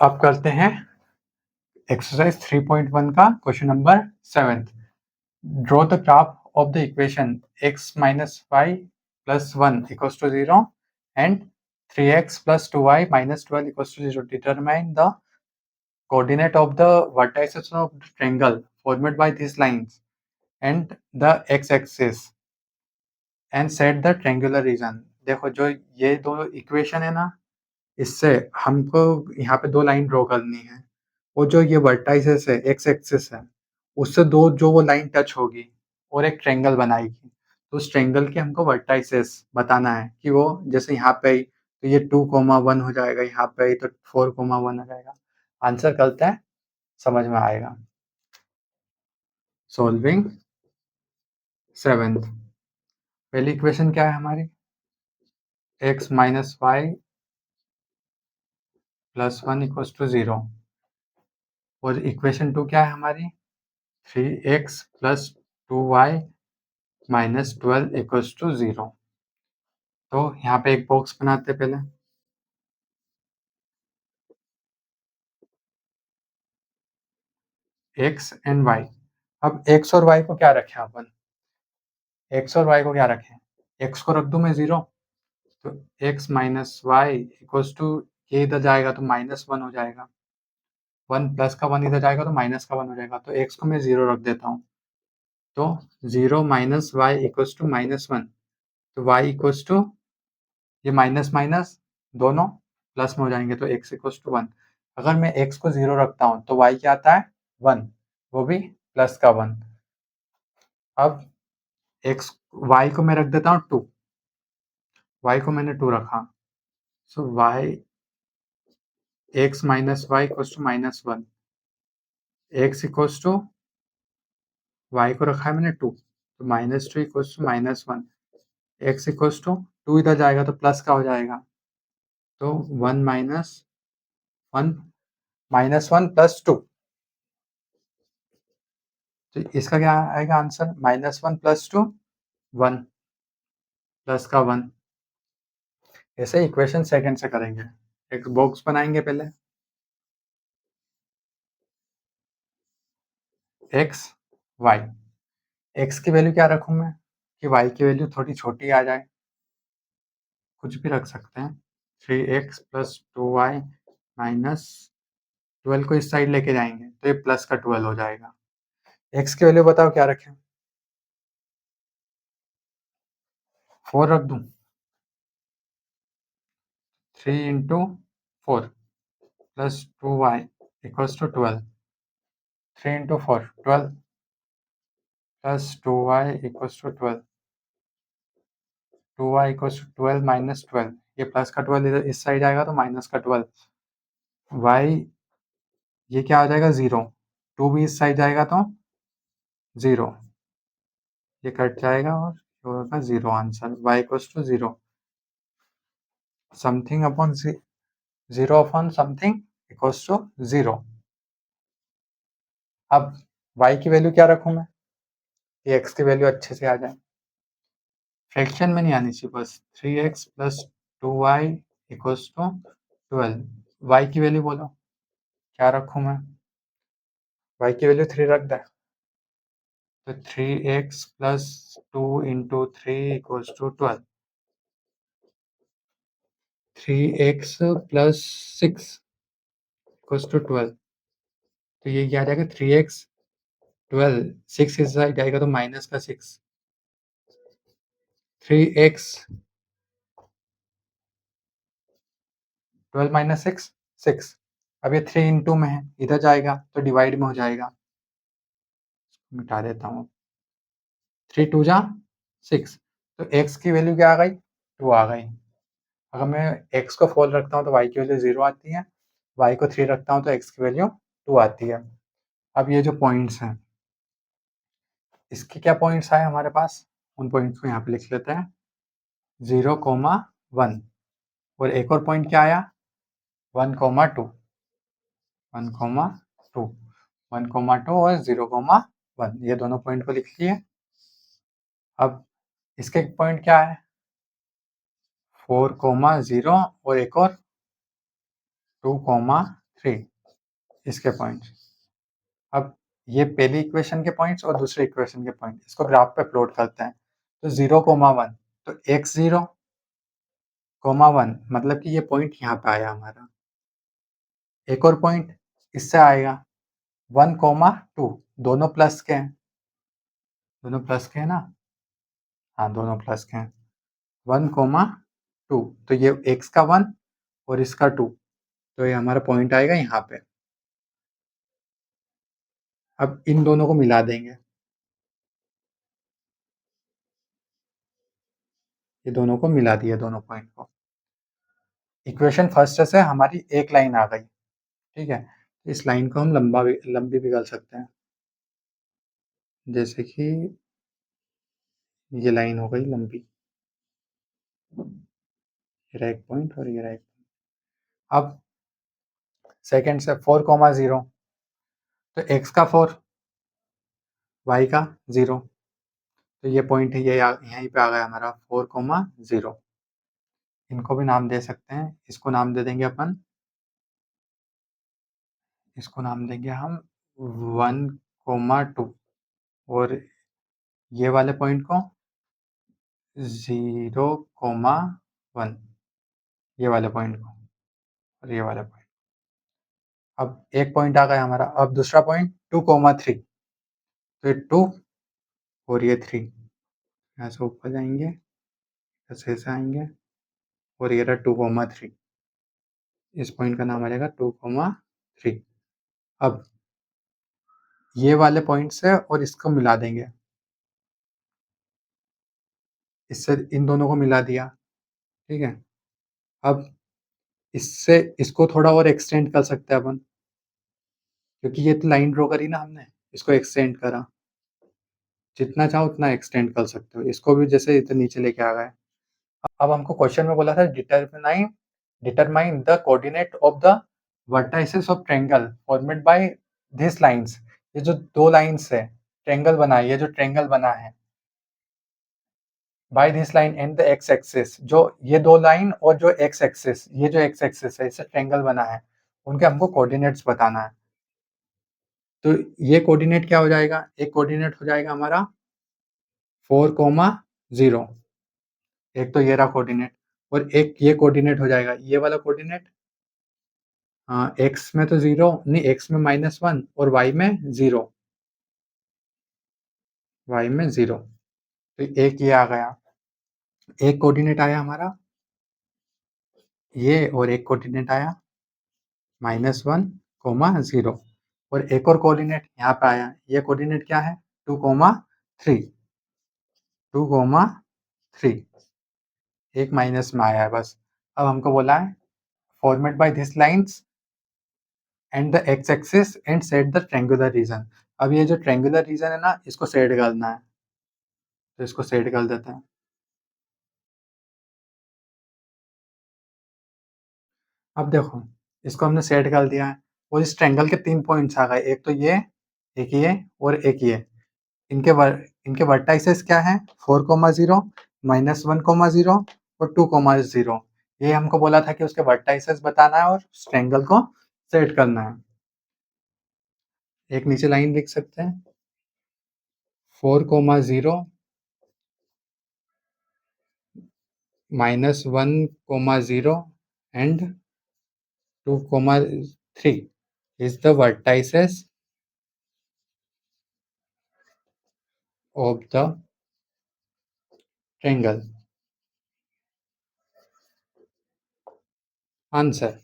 अब करते हैं एक्सरसाइज 3.1 का question number 7। Draw the graph of the equation x minus y plus 1 equals to 0 and 3x plus 2y minus 12 equals to 0. Determine the coordinate of the vertices of the triangle formed by these lines and the x-axis and set the triangular region. देखो जो ये दो equation है ना, इससे हमको यहाँ पे दो लाइन ड्रॉ करनी है। वो जो ये वर्टाइसेस है, एक्स एक्सिस है, उससे दो जो वो लाइन टच होगी और एक ट्रायंगल बनाएगी। तो उस ट्रायंगल के हमको वर्टाइसेस बताना है कि वो जैसे यहाँ पे आई तो ये 2,1 हो जाएगा, यहाँ पे आई तो 4,1 हो जाएगा। आंसर करते हैं, समझ में आएगा। सॉल्विंग 7th, पहली इक्वेशन क्या है हमारी, x minus Y plus 1 equals to 0 और इक्वेशन 2 क्या है हमारी, 3x plus 2y minus 12 equals to 0। तो यहाँ पे एक बॉक्स बनाते पहले, x एंड y। अब x और y को क्या रखें अपन, x और y को क्या रखें, x को रख दूं मैं 0, तो x minus Y equals to, ये इधर जाएगा तो -1 हो जाएगा, 1 प्लस का 1 इधर जाएगा तो माइनस का 1 हो जाएगा, तो x को मैं 0 रख देता हूँ। तो 0 माइनस वाई इक्वल्स टू -1, तो y इक्वल्स टू, ये माइनस माइनस दोनों प्लस में हो जाएंगे, तो x इक्वल्स टू 1। अगर मैं x को 0 रखता हूँ तो y क्या आता है, 1, वो भी प्लस का 1। अब y को मैं रख देता हूँ 2, y को मैंने 2 रखा, so x minus Y equals to -1, x equals to, y को रखा है मैंने 2, तो -2 equals to -1, x equals to 2 इधर जाएगा तो प्लस का हो जाएगा, तो 1 -1 प्लस 2, तो इसका क्या आएगा आंसर, -1 प्लस 2 1 प्लस का 1। ऐसे इक्वेशन सेकंड से करेंगे, एक बॉक्स बनाएंगे पहले, x y, x की वैल्यू क्या रखूं मैं कि y की वैल्यू थोड़ी छोटी आ जाए, कुछ भी रख सकते हैं, 3x प्लस 2y माइनस 12 को इस साइड लेके जाएंगे तो ये प्लस का 12 हो जाएगा। x की वैल्यू बताओ क्या रखें, 4 रख दूं, 3 into 4 plus 2y equals to 12, 3 into 4 12 plus 2y equals to 12, 2y equals to 12 minus 12, ये प्लस का 12 इधर इस साइड आएगा तो माइनस का 12, y ये क्या हो जाएगा 0, 2 भी इस साइड जाएगा तो 0, ये कट जाएगा और ये होगा 0 answer, y equals to 0, something upon 0 upon something equals to 0। अब y की वैल्यू क्या रखूं मैं, ये x की वैल्यू अच्छे से आ जाए, फ्रैक्शन में नहीं आनी चाहिए बस, 3x plus 2y equals to 12, y की वैल्यू बोलो क्या रखूं मैं, y की वैल्यू 3 रख दे, तो 3x plus 2 into 3 equals to 12, 3x plus 6 equals to 12, तो ये क्या आ जाएगा 3x 12, 6 इस साइड जाएगा तो माइनस का 6, 3x 12 माइनस 6 6, अब ये 3 इंटू में है, इधर जाएगा तो डिवाइड में हो जाएगा, मिटा देता हूँ, 3 2 जा 6, तो x की वैल्यू क्या आ गई, 2 आ गई। अगर मैं x को 4 रखता हूँ तो y की वैल्यू 0 आती है, y को 3 रखता हूँ तो x की वैल्यू 2 आती है। अब ये जो पॉइंट्स हैं, इसके क्या पॉइंट्स आए हमारे पास, उन पॉइंट्स को यहाँ पे लिख लेते हैं, 0,1, और एक और पॉइंट क्या आया 1,2, 1,2, 1,2 और 0,1, ये दोनों पॉइंट को लिख लिए। अब इसके पॉइंट क्या है 4,0 और एक और 2,3, 3 इसके पॉइंट्स। अब ये पहली इक्वेशन के पॉइंट्स और दूसरे इक्वेशन के पॉइंट, इसको ग्राफ पे प्लॉट करते हैं। तो 0,1 तो x0, 1 मतलब कि ये पॉइंट यहाँ पे आया हमारा। एक और पॉइंट इससे आएगा 1,2, दोनों प्लस के हैं, दोनों प्लस के हैं ना, हाँ दोनों प्लस के हैं। 1,2 तो ये x का 1 और इसका 2, तो ये हमारा पॉइंट आएगा यहाँ पे। अब इन दोनों को मिला देंगे, ये दोनों को मिला दिया, दोनों पॉइंट को। इक्वेशन फर्स्ट से हमारी एक लाइन आ गई, ठीक है। इस लाइन को हम लंबी भी कर सकते हैं, जैसे कि ये लाइन हो गई लंबी, ये रहा एक पॉइंट और ये रहा एक पॉइंट। अब सेकंड से 4,0 तो x का 4, y का 0, तो ये पॉइंट है, ये यहीं पे आ गया हमारा 4,0। इनको भी नाम दे सकते हैं, इसको नाम दे देंगे अपन, इसको नाम देंगे हम 1,2 और ये वाले पॉइंट को 0,1, ये वाले पॉइंट को और ये वाले पॉइंट। अब एक पॉइंट आ गया हमारा। अब दूसरा पॉइंट 2,3, तो ये 2 और ये 3, यहाँ से ऊपर जाएंगे, ऐसे ऐसे आएंगे और ये रहा 2,3, इस पॉइंट का नाम आ जाएगा 2,3। अब ये वाले पॉइंट से और इसको मिला देंगे, इससे इन दोनों को मिला दिया, ठीक है। अब इससे इसको थोड़ा और एक्सटेंड कर सकते हैं अपन, क्योंकि ये तो लाइन ड्रॉ करी ना हमने, इसको एक्सटेंड करा, जितना चाहो उतना एक्सटेंड कर सकते हो। इसको भी जैसे इतने नीचे लेके आ गए। अब हमको क्वेश्चन में बोला था determine the coordinate of the vertices of triangle formed by this lines. ये जो दो लाइंस है, ट्रायंगल बना है, ये जो ट्रायंगल बना है by this line and the x axis, जो ये दो लाइन और जो एक्स एक्सिस, ये जो एक्स एक्सिस है, इससे ट्रायंगल बना है, उनके हमको कोऑर्डिनेट्स बताना है। तो ये कोऑर्डिनेट क्या हो जाएगा, एक कोऑर्डिनेट हो जाएगा हमारा 4,0, एक तो ये रहा कोऑर्डिनेट, और एक ये कोऑर्डिनेट हो जाएगा, ये वाला कोऑर्डिनेट, हाँ एक्स में तो 0 नहीं, एक्स में -1 और वाई में 0, वाई में 0, तो एक ये आ गया। एक कोऑर्डिनेट आया हमारा ये, और एक कोऑर्डिनेट आया -1,0, और एक और कोऑर्डिनेट यहाँ पे आया, ये कोऑर्डिनेट क्या है 2,3, 2,3, एक माइनस में आया है बस। अब हमको बोला है format by this lines and the x axis and set the triangular region. अब ये जो ट्रायंगुलर रीजन है ना, इसको सेट करना है, तो इसको सेट कर देते हैं। अब देखो, इसको हमने सेट कर दिया है, और इस ट्रायंगल के 3 पॉइंट्स आ गए, एक तो ये, एक ये और एक ये। इनके वर्टाइसेस क्या है 4,0, -1,0 और 2,0। ये हमको बोला था कि उसके वर्टाइसेस बताना है और ट्रायंगल को सेट करना है। एक नीचे लाइन लिख सकते हैं 4,0 -1,0 and 2,3 is the vertices of the triangle. Answer.